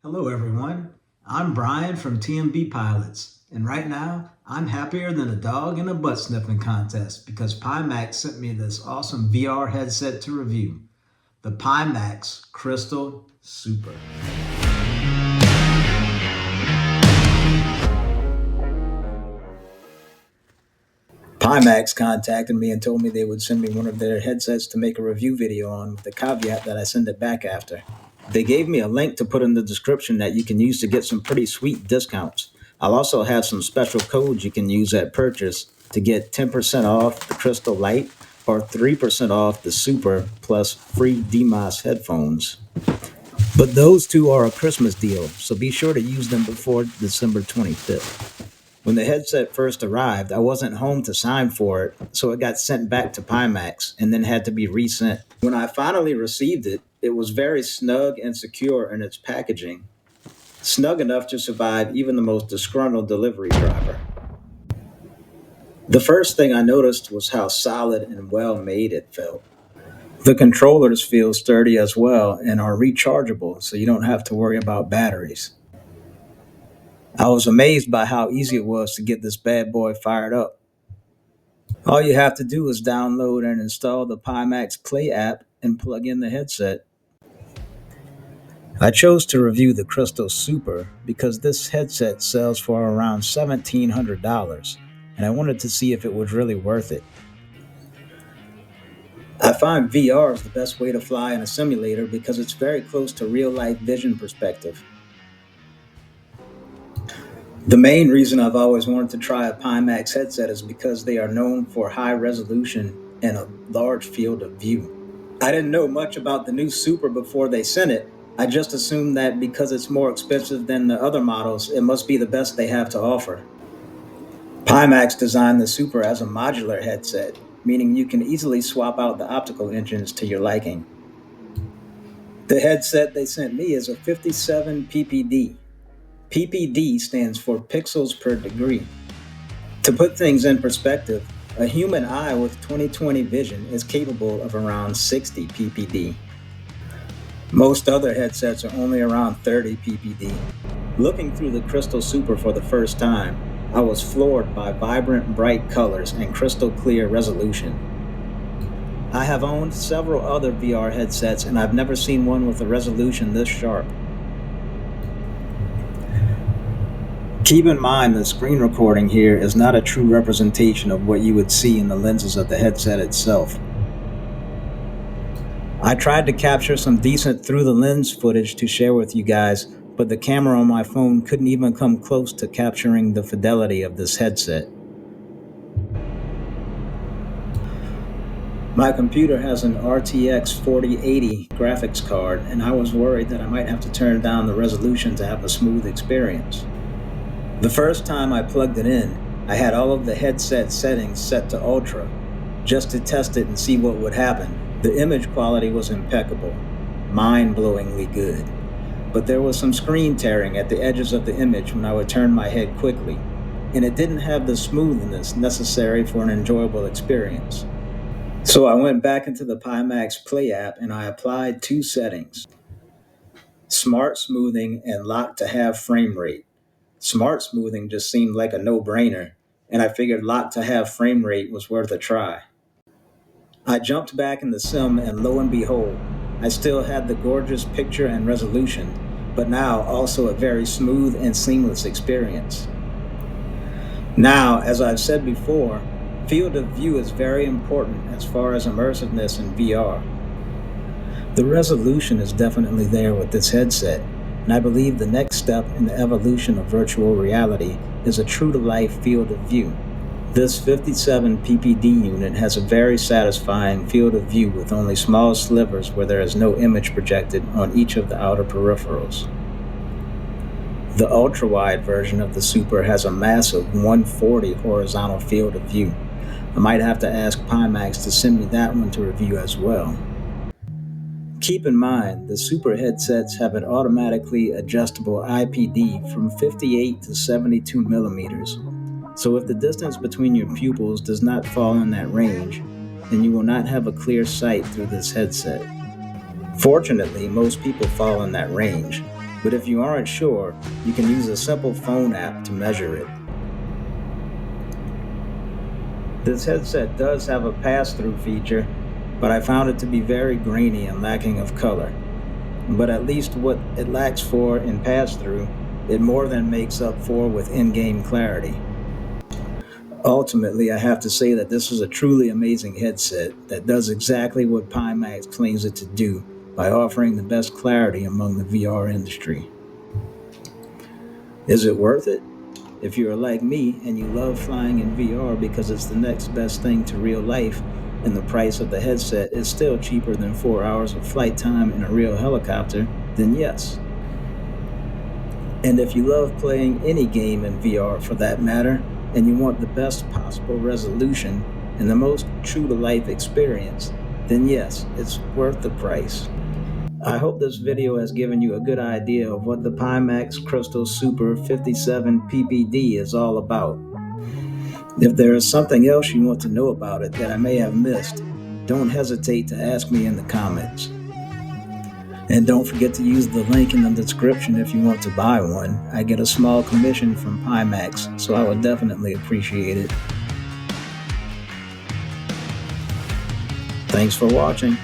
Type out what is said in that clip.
Hello, everyone. I'm Brian from TMB Pilots, and right now I'm happier than a dog in a butt sniffing contest because Pimax sent me this awesome VR headset to review, the Pimax Crystal Super. Pimax contacted me and told me they would send me one of their headsets to make a review video on, with the caveat that I send it back after. They gave me a link to put in the description that you can use to get some pretty sweet discounts. I'll also have some special codes you can use at purchase to get 10% off the Crystal Light or 3% off the Super plus free DMOS headphones. But those two are a Christmas deal, so be sure to use them before December 25th. When the headset first arrived, I wasn't home to sign for it, so it got sent back to Pimax and then had to be resent. When I finally received it, it was very snug and secure in its packaging, snug enough to survive even the most disgruntled delivery driver. The first thing I noticed was how solid and well made it felt. The controllers feel sturdy as well and are rechargeable, so you don't have to worry about batteries. I was amazed by how easy it was to get this bad boy fired up. All you have to do is download and install the Pimax Play app and plug in the headset. I chose to review the Crystal Super because this headset sells for around $1,700, and I wanted to see if it was really worth it. I find VR is the best way to fly in a simulator because it's very close to real-life vision perspective. The main reason I've always wanted to try a Pimax headset is because they are known for high resolution and a large field of view. I didn't know much about the new Super before they sent it. I just assumed that because it's more expensive than the other models, it must be the best they have to offer. Pimax designed the Super as a modular headset, meaning you can easily swap out the optical engines to your liking. The headset they sent me is a 57 ppd. ppd stands for pixels per degree. To put things in perspective, a human eye with 20/20 vision is capable of around 60 ppd. Most other headsets are only around 30 ppd. Looking through the Crystal Super for the first time, I was floored by vibrant, bright colors and crystal clear resolution. I have owned several other VR headsets and I've never seen one with a resolution this sharp. Keep in mind the screen recording here is not a true representation of what you would see in the lenses of the headset itself. I tried to capture some decent through the lens footage to share with you guys, but the camera on my phone couldn't even come close to capturing the fidelity of this headset. My computer has an RTX 4080 graphics card, and I was worried that I might have to turn down the resolution to have a smooth experience. The first time I plugged it in, I had all of the headset settings set to ultra, just to test it and see what would happen. The image quality was impeccable, mind-blowingly good, but there was some screen tearing at the edges of the image when I would turn my head quickly, and it didn't have the smoothness necessary for an enjoyable experience. So I went back into the Pimax Play app and I applied two settings: Smart Smoothing and Lock to Half Frame Rate. Smart Smoothing just seemed like a no-brainer, and I figured Lock to Half Frame Rate was worth a try. I jumped back in the sim and lo and behold, I still had the gorgeous picture and resolution, but now also a very smooth and seamless experience. Now, as I've said before, field of view is very important as far as immersiveness in VR. The resolution is definitely there with this headset, and I believe the next step in the evolution of virtual reality is a true-to-life field of view. This 57 ppd unit has a very satisfying field of view with only small slivers where there is no image projected on each of the outer peripherals. The ultra-wide version of the Super has a massive 140 horizontal field of view. I might have to ask Pimax to send me that one to review as well. Keep in mind, the Super headsets have an automatically adjustable IPD from 58 to 72 millimeters. So if the distance between your pupils does not fall in that range, then you will not have a clear sight through this headset. Fortunately, most people fall in that range, but if you aren't sure, you can use a simple phone app to measure it. This headset does have a pass-through feature, but I found it to be very grainy and lacking of color. But at least what it lacks for in pass-through, it more than makes up for with in-game clarity. Ultimately, I have to say that this is a truly amazing headset that does exactly what Pimax claims it to do by offering the best clarity among the VR industry. Is it worth it? If you're like me and you love flying in VR because it's the next best thing to real life, and the price of the headset is still cheaper than 4 hours of flight time in a real helicopter, then yes. And if you love playing any game in VR for that matter, and you want the best possible resolution and the most true-to-life experience, then yes, it's worth the price. I hope this video has given you a good idea of what the Pimax Crystal Super 57 PPD is all about. If there is something else you want to know about it that I may have missed, don't hesitate to ask me in the comments. And don't forget to use the link in the description if you want to buy one. I get a small commission from Pimax, so I would definitely appreciate it. Thanks for watching.